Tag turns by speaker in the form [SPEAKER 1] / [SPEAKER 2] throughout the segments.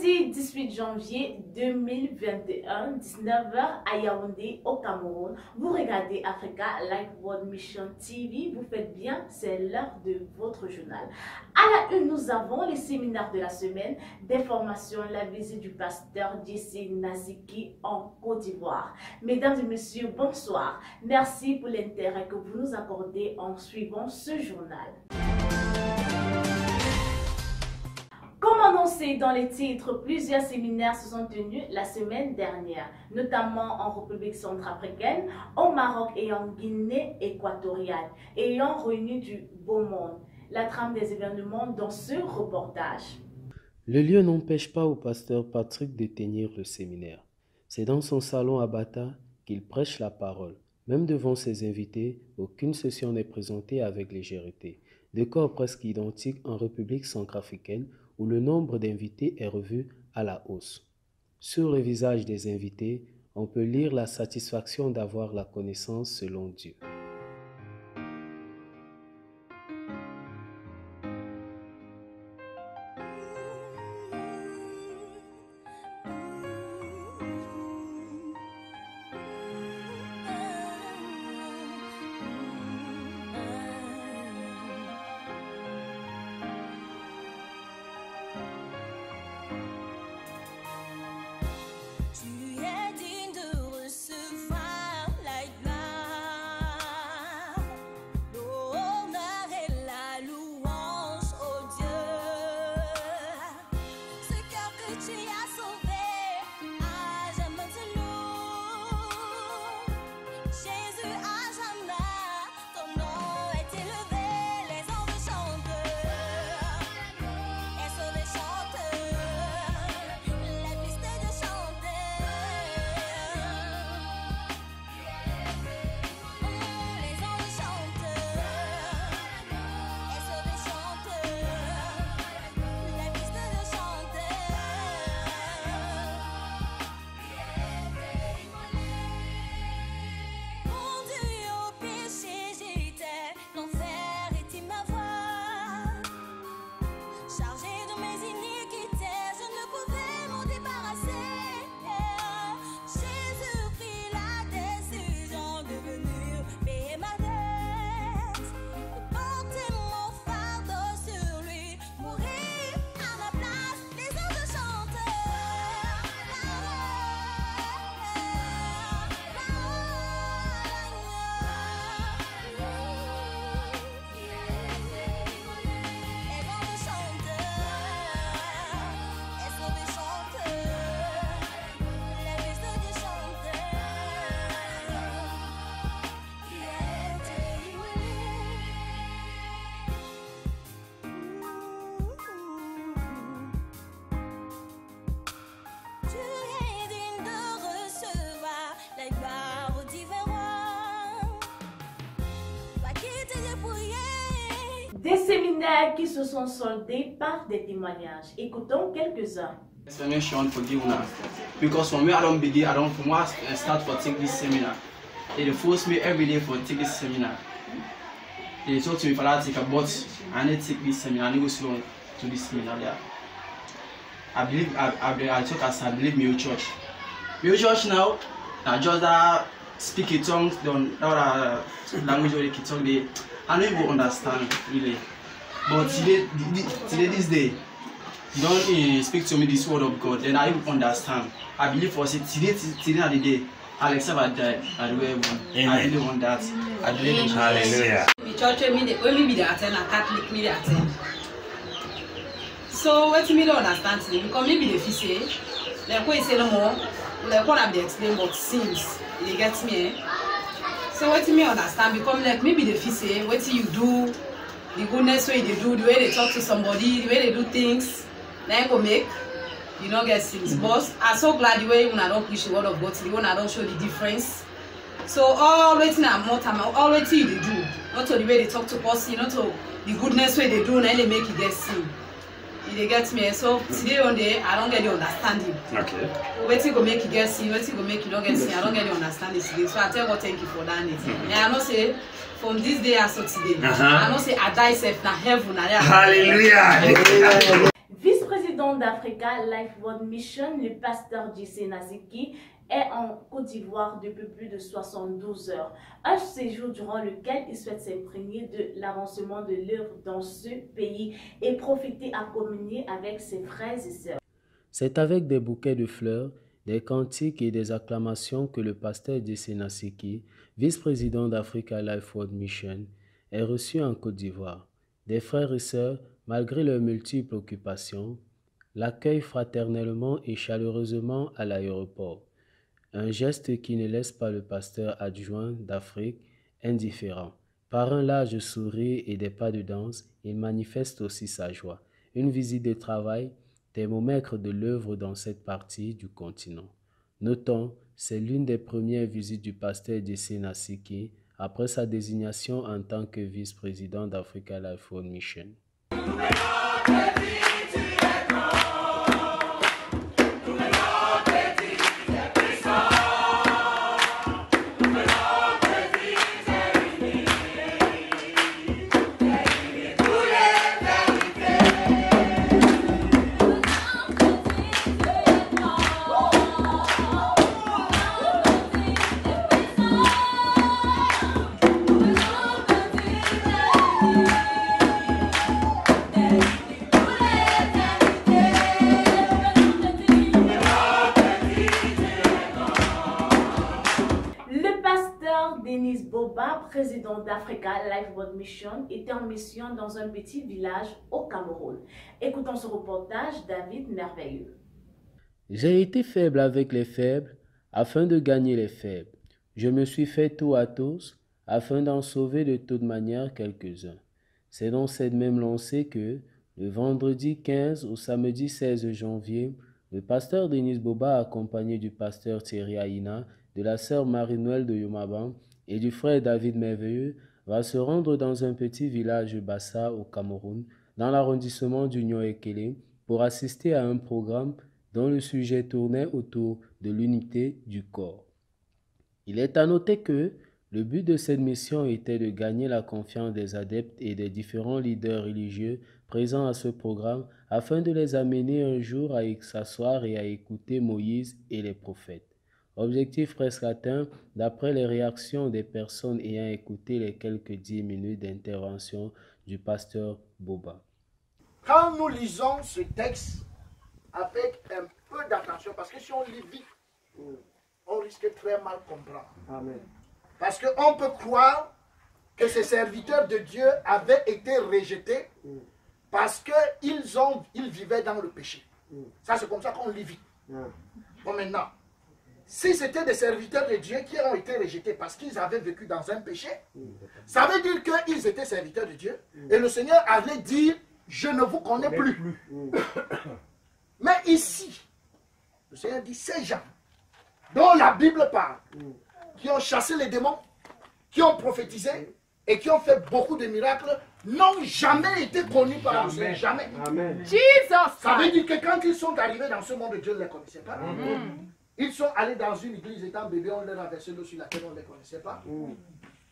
[SPEAKER 1] Mardi 18 janvier 2021, 19h à Yaoundé au Cameroun. Vous regardez Africa Live World Mission TV. Vous faites bien, c'est l'heure de votre journal. À la une, nous avons les séminaires de la semaine, des formations, la visite du pasteur Jesse Naziki en Côte d'Ivoire. Mesdames et messieurs, bonsoir. Merci pour l'intérêt que vous nous accordez en suivant ce journal. Comme annoncé dans les titres, plusieurs séminaires se sont tenus la semaine dernière, notamment en République centrafricaine, au Maroc et en Guinée équatoriale, ayant réuni du beau monde. La trame des événements dans ce reportage.
[SPEAKER 2] Le lieu n'empêche pas au pasteur Patrick de tenir le séminaire. C'est dans son salon à Bata qu'il prêche la parole. Même devant ses invités, aucune session n'est présentée avec légèreté. Décor presque identique en République centrafricaine, où le nombre d'invités est revu à la hausse. Sur le visage des invités, on peut lire la satisfaction d'avoir la connaissance selon Dieu.
[SPEAKER 1] Des séminaires qui se sont soldés par des témoignages. Écoutons quelques-uns.
[SPEAKER 3] Explanation for you now, because from where I don't begin, from where I start for take this seminar. They force me every day for take this seminar. They told me if I take a but I need to take this seminar. I need to go slow to this seminar there. I believe I took as I believe me church. Me church now, I just speak in tongues, don't language where they talk. I don't even understand really. But today this day, you don't speak to me this word of God, then I even understand. I believe for say today at the day, I'll accept I die. I do everyone. I really want that. I believe in
[SPEAKER 4] Hallelujah. The church only be the attend and Catholic me the attend. So what me don't understand today, because maybe the say, like what you say no more, like what I'm the explain but since you get me. So what me understand, because like maybe the say what you do, the goodness way they do, the way they talk to somebody, the way they do things, then go make you don't get things. But I'm so glad the way when I don't preach the word of God, the way I don't show the difference. So all waiting at more time, all waiting they do, not to the way they talk to us, not to the goodness way they do, and they make it get seen. They get me. So today on day, I don't get the understanding. Okay. Waiting go make you get seen, waiting go make you don't get seen. I don't get the understanding today. So I tell God thank you for that. And I know say from this day as today, I know say I die safe na heaven.
[SPEAKER 5] Hallelujah.
[SPEAKER 1] Vice-président président d'Africa Life World Mission, le pasteur Jesse Nasiki, est en Côte d'Ivoire depuis plus de 72 heures. Un séjour durant lequel il souhaite s'imprégner de l'avancement de l'œuvre dans ce pays et profiter à communier avec ses frères et sœurs.
[SPEAKER 2] C'est avec des bouquets de fleurs, des cantiques et des acclamations que le pasteur Jesse Nasiki, vice-président d'Africa Life World Mission, est reçu en Côte d'Ivoire. Des frères et sœurs, malgré leurs multiples occupations, l'accueillent fraternellement et chaleureusement à l'aéroport. Un geste qui ne laisse pas le pasteur adjoint d'Afrique indifférent. Par un large sourire et des pas de danse, il manifeste aussi sa joie. Une visite de travail, thermomètre de l'œuvre dans cette partie du continent. Notons, c'est l'une des premières visites du pasteur Jesse Nasiki après sa désignation en tant que vice-président d'Africa Life World Mission.
[SPEAKER 1] Denis Boba, président d'Africa Life World Mission, était en mission dans un petit village au Cameroun. Écoutons ce reportage, David Merveilleux.
[SPEAKER 2] J'ai été faible avec les faibles afin de gagner les faibles. Je me suis fait tout à tous afin d'en sauver de toute manière quelques-uns. C'est dans cette même lancée que, le vendredi 15 au samedi 16 janvier, le pasteur Denis Boba, accompagné du pasteur Thierry Aïna, de la sœur Marie-Noël de Yomaban et du frère David Merveilleux, va se rendre dans un petit village Bassa au Cameroun, dans l'arrondissement du Nioro-Ekele, pour assister à un programme dont le sujet tournait autour de l'unité du corps. Il est à noter que le but de cette mission était de gagner la confiance des adeptes et des différents leaders religieux présents à ce programme afin de les amener un jour à s'asseoir et à écouter Moïse et les prophètes. Objectif presque atteint d'après les réactions des personnes ayant écouté les quelques 10 minutes d'intervention du pasteur Boba.
[SPEAKER 5] Quand nous lisons ce texte avec un peu d'attention, parce que si on lit vite, on risque très mal comprendre. Amen. Parce qu'on peut croire que ces serviteurs de Dieu avaient été rejetés parce qu'ils vivaient dans le péché. Ça, c'est comme ça qu'on lit vite. Bon, maintenant, si c'était des serviteurs de Dieu qui ont été rejetés parce qu'ils avaient vécu dans un péché, ça veut dire qu'ils étaient serviteurs de Dieu. Et le Seigneur allait dire, je ne vous connais plus. Mais ici, le Seigneur dit, ces gens dont la Bible parle, qui ont chassé les démons, qui ont prophétisé et qui ont fait beaucoup de miracles, n'ont jamais été connus par le Seigneur. Jamais. Amen. Ça veut dire que quand ils sont arrivés dans ce monde, Dieu ne les connaissait pas. Ils sont allés dans une église étant bébés, on leur a versé l'eau sur la tête, on ne les connaissait pas.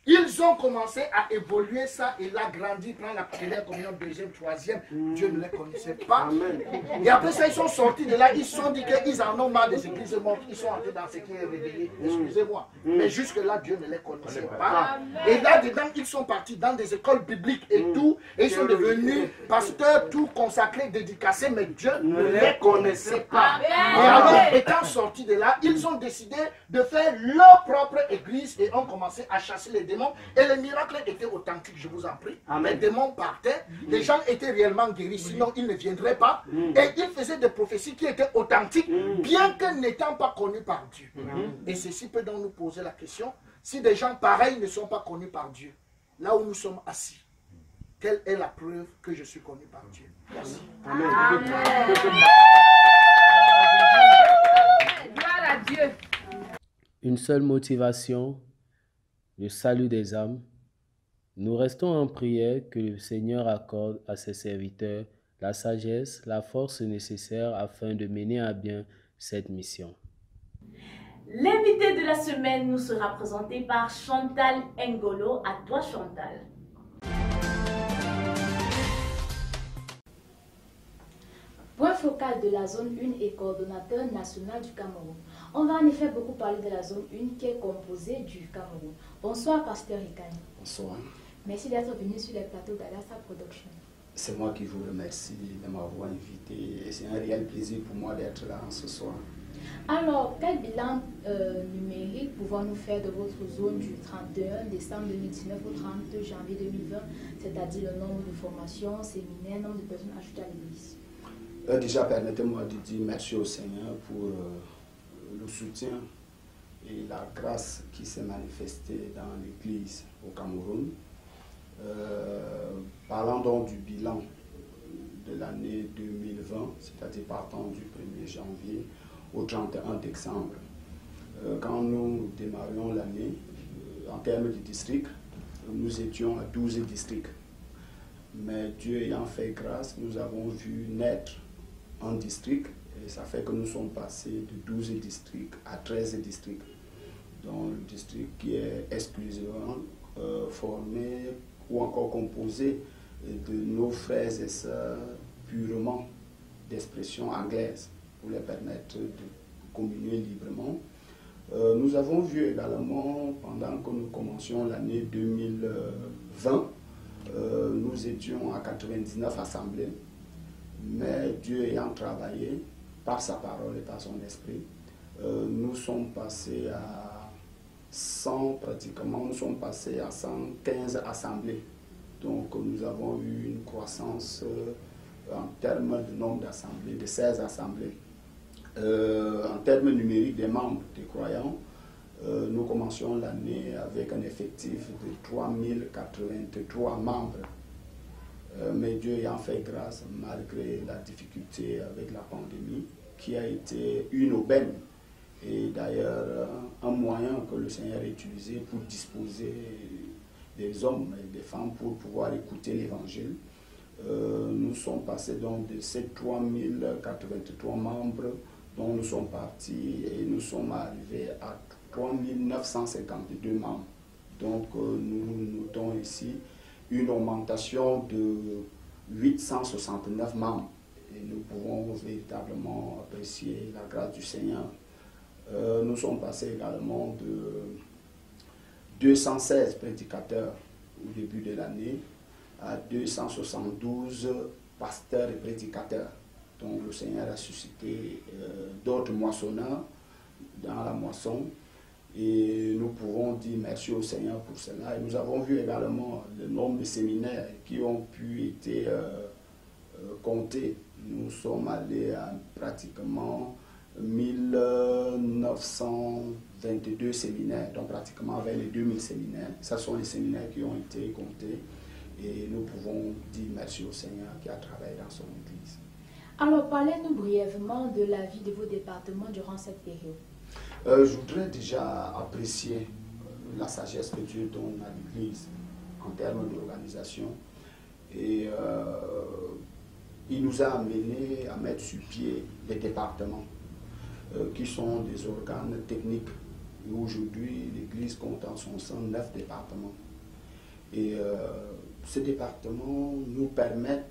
[SPEAKER 5] Ils ont commencé à évoluer ça et là, grandir, prendre la première communion, deuxième, troisième. Dieu ne les connaissait pas. Amen. Et après ça, ils sont sortis de là, ils se sont dit qu'ils en ont marre des églises mortes, ils sont entrés dans ce qui est réveillé. Excusez-moi. Mais jusque-là, Dieu ne les connaissait pas. Et là-dedans, ils sont partis dans des écoles bibliques et tout. Et ils sont devenus pasteurs, tout consacrés, dédicacés, mais Dieu ne les connaissait pas. Et alors, étant sortis de là, ils ont décidé de faire leur propre église et ont commencé à chasser les démons. Et les miracles étaient authentiques, je vous en prie. Amen. Les démons partaient, les gens étaient réellement guéris, sinon ils ne viendraient pas. Et ils faisaient des prophéties qui étaient authentiques, bien que n'étant pas connus par Dieu. Et ceci peut donc nous poser la question, si des gens pareils ne sont pas connus par Dieu, là où nous sommes assis, quelle est la preuve que je suis connu par Dieu? Merci. Amen.
[SPEAKER 4] Gloire à Dieu.
[SPEAKER 2] Une seule motivation, le salut des âmes. Nous restons en prière que le Seigneur accorde à ses serviteurs la sagesse, la force nécessaire afin de mener à bien cette mission.
[SPEAKER 1] L'invité de la semaine nous sera présenté par Chantal Ngolo. À toi, Chantal.
[SPEAKER 6] Bref, focal de la zone 1 et coordonnateur national du Cameroun. On va en effet beaucoup parler de la zone 1 qui est composée du Cameroun. Bonsoir, pasteur Rikani.
[SPEAKER 7] Bonsoir.
[SPEAKER 6] Merci d'être venu sur les plateaux d'Alassa Production.
[SPEAKER 7] C'est moi qui vous remercie de m'avoir invité et c'est un réel plaisir pour moi d'être là ce soir.
[SPEAKER 6] Alors, quel bilan numérique pouvons-nous faire de votre zone du 31 décembre 2019 au 30 janvier 2020, c'est-à-dire le nombre de formations, séminaires, nombre de personnes ajoutées à l'église?
[SPEAKER 7] Déjà, permettez-moi de dire merci au Seigneur pour le soutien et la grâce qui s'est manifestée dans l'église au Cameroun. Parlant donc du bilan de l'année 2020, c'est-à-dire partant du 1er janvier au 31 décembre. Quand nous démarrions l'année, en termes de districts, nous étions à 12 districts. Mais Dieu ayant fait grâce, nous avons vu naître un district et ça fait que nous sommes passés de 12 districts à 13 districts. Donc le district qui est exclusivement formé ou encore composé de nos frères et sœurs purement d'expression anglaise pour les permettre de communier librement. Nous avons vu également, pendant que nous commencions l'année 2020, nous étions à 99 assemblées, mais Dieu ayant travaillé par sa parole et par son esprit, nous sommes passés à 100 pratiquement, nous sommes passés à 115 assemblées. Donc nous avons eu une croissance en termes de nombre d'assemblées, de 16 assemblées. En termes numériques des membres des croyants, nous commencions l'année avec un effectif de 3083 membres. Mais Dieu ayant fait grâce, malgré la difficulté avec la pandémie, qui a été une aubaine, et d'ailleurs un moyen que le Seigneur a utilisé pour disposer des hommes et des femmes pour pouvoir écouter l'Évangile. Nous sommes passés donc de ces 3083 membres dont nous sommes partis et nous sommes arrivés à 3952 membres. Donc nous notons ici une augmentation de 869 membres et nous pouvons véritablement apprécier la grâce du Seigneur. Nous sommes passés également de 216 prédicateurs au début de l'année à 272 pasteurs et prédicateurs. Donc le Seigneur a suscité d'autres moissonneurs dans la moisson et nous pouvons dire merci au Seigneur pour cela. Et nous avons vu également le nombre de séminaires qui ont pu être comptés. Nous sommes allés à pratiquement 1922 séminaires, donc pratiquement avec les 2000 séminaires. Ce sont les séminaires qui ont été comptés et nous pouvons dire merci au Seigneur qui a travaillé dans son Église.
[SPEAKER 6] Alors, parlez-nous brièvement de la vie de vos départements durant cette période.
[SPEAKER 7] Je voudrais déjà apprécier la sagesse que Dieu donne à l'Église en termes d'organisation. Et il nous a amenés à mettre sur pied des départements qui sont des organes techniques. Et aujourd'hui, l'Église compte en son sein 9 départements. Et ces départements nous permettent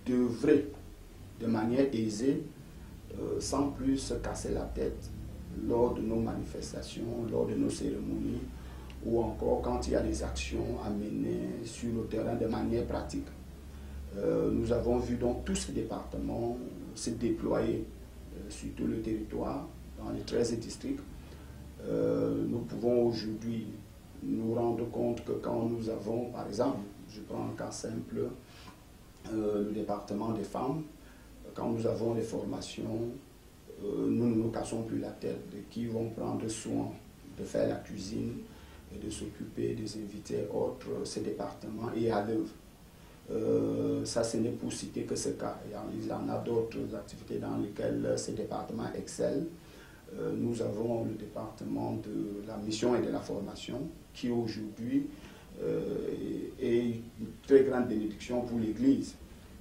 [SPEAKER 7] d'œuvrer de manière aisée, sans plus se casser la tête lors de nos manifestations, lors de nos cérémonies, ou encore quand il y a des actions à mener sur le terrain de manière pratique. Nous avons vu donc tous ces départements se déployer sur tout le territoire, dans les 13 districts. Nous pouvons aujourd'hui nous rendre compte que quand nous avons, par exemple, je prends un cas simple, le département des femmes, quand nous avons des formations, nous ne nous cassons plus la tête de qui vont prendre soin de faire la cuisine et de s'occuper des invités autres, ces départements et à l'œuvre. Ça, ce n'est pour citer que ce cas. Il y en a d'autres activités dans lesquelles ces départements excellent. Nous avons le département de la mission et de la formation qui aujourd'hui est une très grande bénédiction pour l'Église,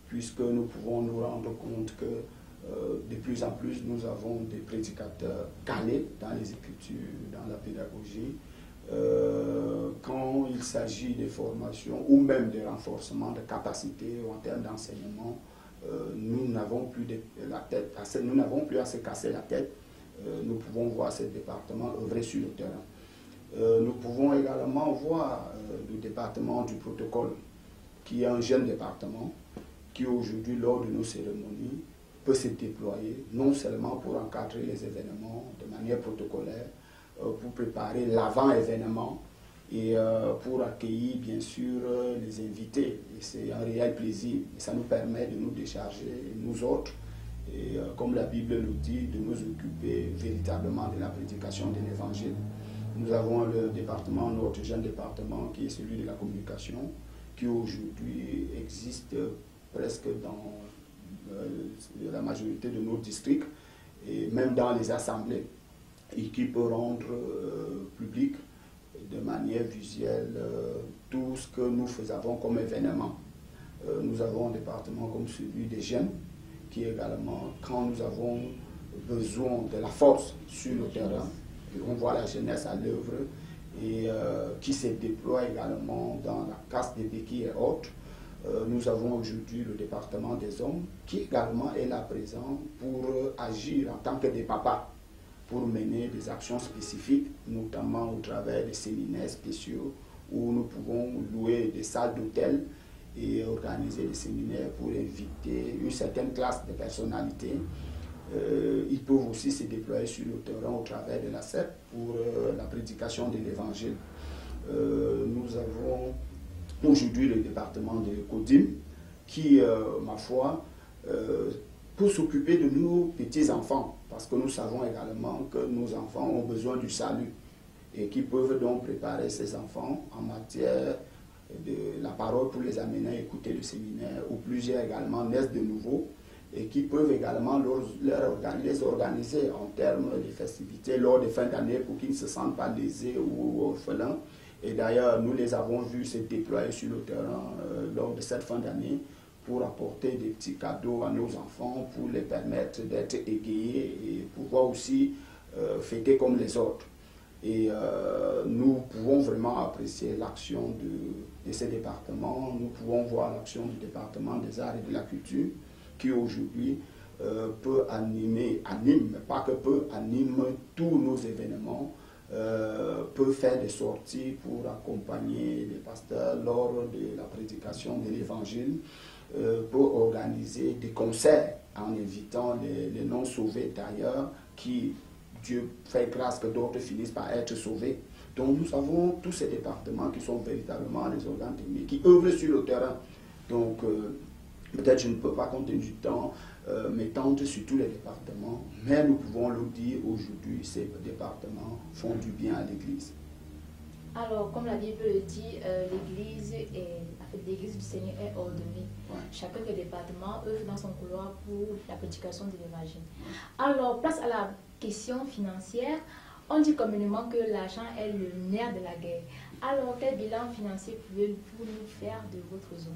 [SPEAKER 7] puisque nous pouvons nous rendre compte que de plus en plus nous avons des prédicateurs calés dans les Écritures, dans la pédagogie. Quand il s'agit des formations ou même des renforcements de capacités en termes d'enseignement, nous n'avons plus la tête, nous n'avons plus à se casser la tête. Nous pouvons voir ce département œuvrer sur le terrain. Nous pouvons également voir le département du protocole, qui est un jeune département, qui aujourd'hui, lors de nos cérémonies, peut se déployer, non seulement pour encadrer les événements de manière protocolaire, pour préparer l'avant-événement et pour accueillir bien sûr les invités. Et c'est un réel plaisir et ça nous permet de nous décharger, nous autres, et comme la Bible nous dit, de nous occuper véritablement de la prédication de l'évangile. Nous avons le département, notre jeune département, qui est celui de la communication, qui aujourd'hui existe presque dans la majorité de nos districts et même dans les assemblées, et qui peut rendre public de manière visuelle tout ce que nous faisons comme événement. Nous avons un département comme celui des jeunes, qui également, quand nous avons besoin de la force sur le terrain, et on voit la jeunesse à l'œuvre, et qui se déploie également dans la casse des béquilles et autres. Nous avons aujourd'hui le département des hommes, qui également est là présent pour agir en tant que des papas, pour mener des actions spécifiques, notamment au travers des séminaires spéciaux, où nous pouvons louer des salles d'hôtel et organiser des séminaires pour inviter une certaine classe de personnalités. Ils peuvent aussi se déployer sur le terrain au travers de la CEP pour la prédication de l'évangile. Nous avons aujourd'hui le département de CODIM qui, ma foi, peut s'occuper de nos petits-enfants, parce que nous savons également que nos enfants ont besoin du salut et qui peuvent donc préparer ces enfants en matière de la parole pour les amener à écouter le séminaire, ou plusieurs également naissent de nouveau et qui peuvent également les organiser en termes de festivités lors des fins d'année pour qu'ils ne se sentent pas lésés ou orphelins. Et d'ailleurs, nous les avons vus se déployer sur le terrain lors de cette fin d'année pour apporter des petits cadeaux à nos enfants, pour les permettre d'être égayés et pouvoir aussi fêter comme les autres. Et nous pouvons vraiment apprécier l'action de ces départements. Nous pouvons voir l'action du département des arts et de la culture qui aujourd'hui peut anime, mais pas que peut, anime tous nos événements, peut faire des sorties pour accompagner les pasteurs lors de la prédication de l'évangile, peut organiser des concerts en invitant les non-sauvés d'ailleurs qui, Dieu fait grâce que d'autres finissent par être sauvés. Donc nous avons tous ces départements qui sont véritablement les organes techniques, qui œuvrent sur le terrain. Donc peut-être je ne peux pas, compter du temps, m'étendre sur tous les départements, mais nous pouvons le dire aujourd'hui, ces départements font du bien à l'Église.
[SPEAKER 6] Alors, comme la Bible le dit, l'Église du Seigneur est ordonnée. Ouais. Chacun des départements œuvre dans son couloir pour la prédication de l'Évangile. Alors, place à la question financière. On dit communément que l'argent est le nerf de la guerre. Alors, quel bilan financier pouvez-vous nous faire de votre zone?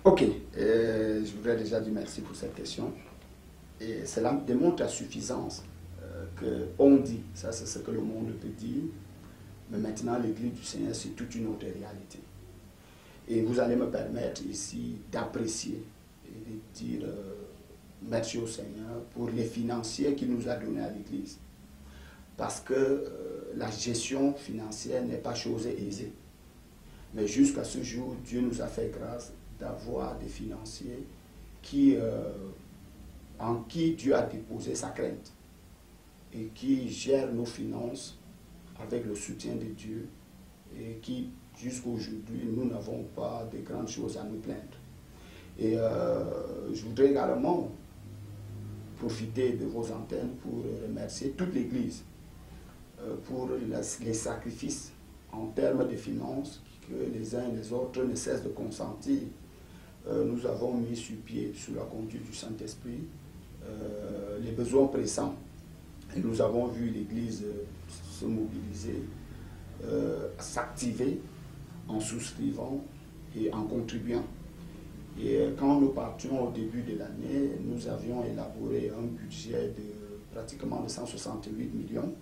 [SPEAKER 7] Ok, je voudrais déjà dire merci pour cette question. Et cela démontre la suffisance qu'on dit, ça c'est ce que le monde peut dire, mais maintenant l'Église du Seigneur c'est toute une autre réalité. Et vous allez me permettre ici d'apprécier et de dire merci au Seigneur pour les financiers qu'il nous a donnés à l'Église. Parce que la gestion financière n'est pas chose aisée. Mais jusqu'à ce jour, Dieu nous a fait grâce d'avoir des financiers en qui Dieu a déposé sa crainte et qui gèrent nos finances avec le soutien de Dieu et qui, jusqu'à aujourd'hui, nous n'avons pas de grandes choses à nous plaindre. Et je voudrais également profiter de vos antennes pour remercier toute l'Église pour les sacrifices en termes de finances que les uns et les autres ne cessent de consentir. Nous avons mis sur pied, sous la conduite du Saint-Esprit, les besoins pressants. Et nous avons vu l'Église se mobiliser, s'activer en souscrivant et en contribuant. Et quand nous partions au début de l'année, nous avions élaboré un budget de pratiquement de 168 millions.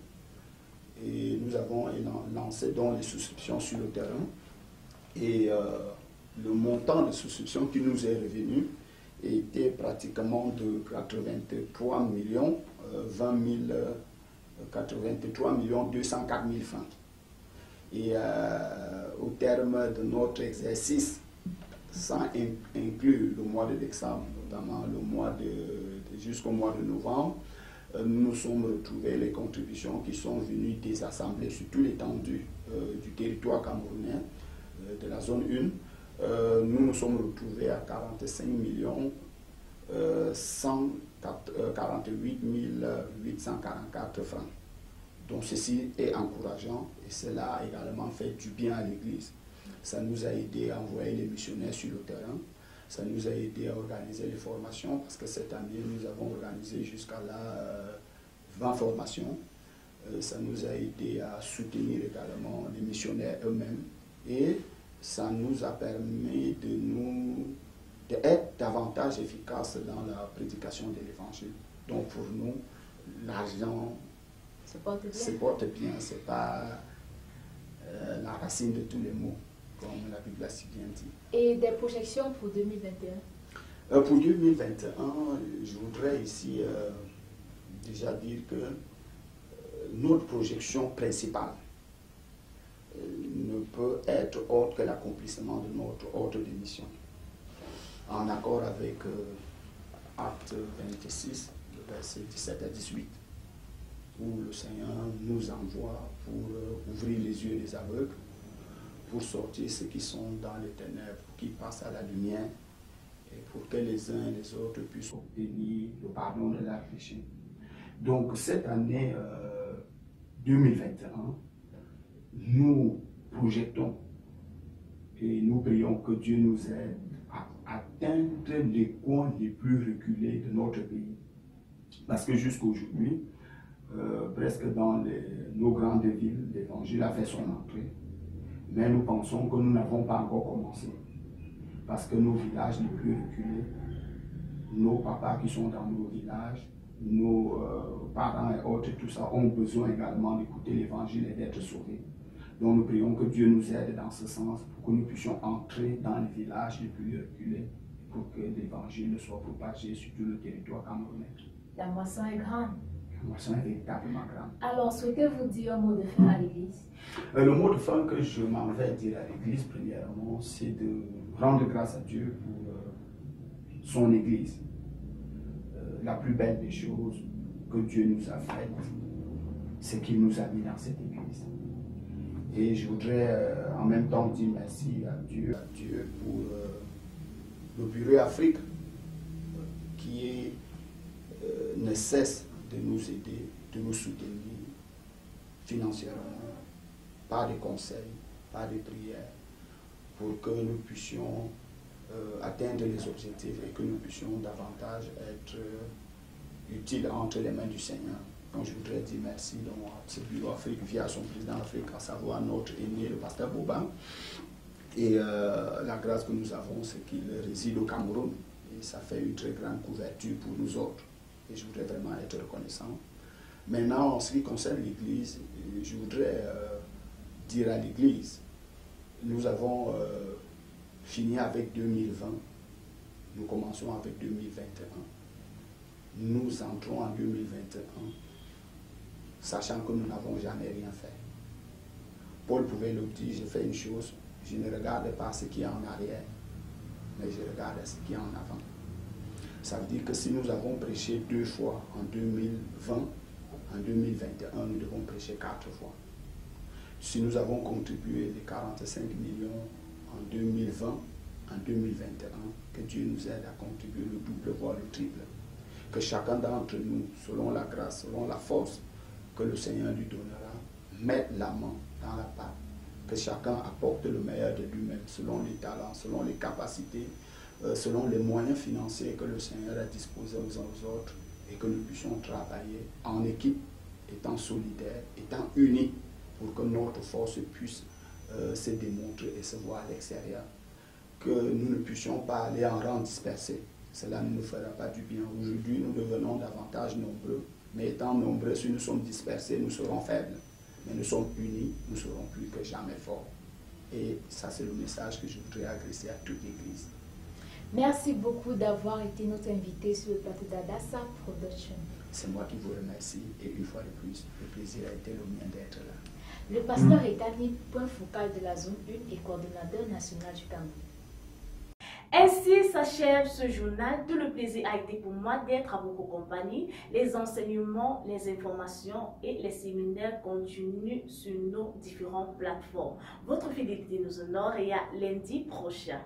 [SPEAKER 7] Et nous avons lancé donc les souscriptions sur le terrain. Et le montant de souscription qui nous est revenu était pratiquement de 83 millions, 83 millions 204 000 francs. Et au terme de notre exercice, sans inclure le mois de décembre, notamment le mois jusqu'au mois de novembre, nous nous sommes retrouvés les contributions qui sont venues des assemblées sur toute l'étendue du territoire camerounais, de la zone 1. Nous nous sommes retrouvés à 45 148 844 francs. Donc ceci est encourageant et cela a également fait du bien à l'Église. Ça nous a aidé à envoyer les missionnaires sur le terrain. Ça nous a aidé à organiser les formations parce que cette année, nous avons organisé jusqu'à là 20 formations. Ça nous a aidé à soutenir également les missionnaires eux-mêmes et ça nous a permis d'être davantage efficaces dans la prédication de l'Évangile. Donc pour nous, l'argent se porte bien, ce n'est pas la racine de tous les maux, comme la Bible a si bien dit.
[SPEAKER 6] Et des projections pour 2021?
[SPEAKER 7] Pour 2021, je voudrais ici déjà dire que notre projection principale ne peut être autre que l'accomplissement de notre ordre de mission. En accord avec Acte 26, le verset 17 à 18, où le Seigneur nous envoie pour ouvrir les yeux des aveugles, pour sortir ceux qui sont dans les ténèbres, pour qu'ils passent à la lumière, et pour que les uns et les autres puissent obtenir le pardon de leurs péchés. Donc cette année 2021, nous projetons et nous prions que Dieu nous aide à atteindre les coins les plus reculés de notre pays. Parce que jusqu'à aujourd'hui, presque dans nos grandes villes, l'évangile a fait son entrée. Mais nous pensons que nous n'avons pas encore commencé. Parce que nos villages les plus reculés, nos papas qui sont dans nos villages, nos parents et autres, tout ça, ont besoin également d'écouter l'évangile et d'être sauvés. Donc nous prions que Dieu nous aide dans ce sens pour que nous puissions entrer dans les villages les plus reculés pour que l'évangile soit propagé sur tout le territoire camerounais.
[SPEAKER 6] La moisson est grande.
[SPEAKER 7] La moisson est véritablement grande.
[SPEAKER 6] Alors, souhaitez-vous dire un mot de fin à l'Église?
[SPEAKER 7] Le mot de fin que je m'en vais dire à l'Église, premièrement, c'est de rendre grâce à Dieu pour son Église. La plus belle des choses que Dieu nous a faites, c'est qu'il nous a mis dans cette Église. Et je voudrais en même temps dire merci à Dieu pour le Bureau Afrique qui ne cesse de nous aider, de nous soutenir financièrement, par des conseils, par des prières, pour que nous puissions atteindre les objectifs et que nous puissions davantage être utiles entre les mains du Seigneur. Donc je voudrais dire merci donc, à ce Bureau Afrique via son président Afrique, à savoir notre aîné, le pasteur Boban. Et la grâce que nous avons, c'est qu'il réside au Cameroun. Et ça fait une très grande couverture pour nous autres. Et je voudrais vraiment être reconnaissant. Maintenant, en ce qui concerne l'Église, je voudrais dire à l'Église, nous avons fini avec 2020, nous commençons avec 2021. Nous entrons en 2021, sachant que nous n'avons jamais rien fait. Paul pouvait le dire, je fais une chose, je ne regarde pas ce qui est en arrière, mais je regarde ce qui est en avant. Ça veut dire que si nous avons prêché 2 fois en 2020, en 2021, nous devons prêcher 4 fois. Si nous avons contribué les 45 millions en 2020, en 2021, que Dieu nous aide à contribuer le double, voire le triple. Que chacun d'entre nous, selon la grâce, selon la force que le Seigneur lui donnera, mette la main dans la pâte. Que chacun apporte le meilleur de lui-même, selon les talents, selon les capacités, selon les moyens financiers que le Seigneur a disposés aux uns aux autres, et que nous puissions travailler en équipe, étant solidaires, étant unis, pour que notre force puisse se démontrer et se voir à l'extérieur. Que nous ne puissions pas aller en rang dispersé. Cela ne nous fera pas du bien. Aujourd'hui, nous devenons davantage nombreux. Mais étant nombreux, si nous sommes dispersés, nous serons faibles. Mais nous sommes unis, nous serons plus que jamais forts. Et ça, c'est le message que je voudrais adresser à toute l'Église.
[SPEAKER 6] Merci beaucoup d'avoir été notre invité sur le plateau d'Adassa Production.
[SPEAKER 7] C'est moi qui vous remercie et une fois de plus, le plaisir a été le mien d'être là.
[SPEAKER 6] Le pasteur Etani, point focal de la zone 1 et coordonnateur national du Cameroun.
[SPEAKER 1] Ainsi s'achève ce journal. Tout le plaisir a été pour moi d'être à vos compagnies. Les enseignements, les informations et les séminaires continuent sur nos différentes plateformes. Votre fidélité nous honore et à lundi prochain.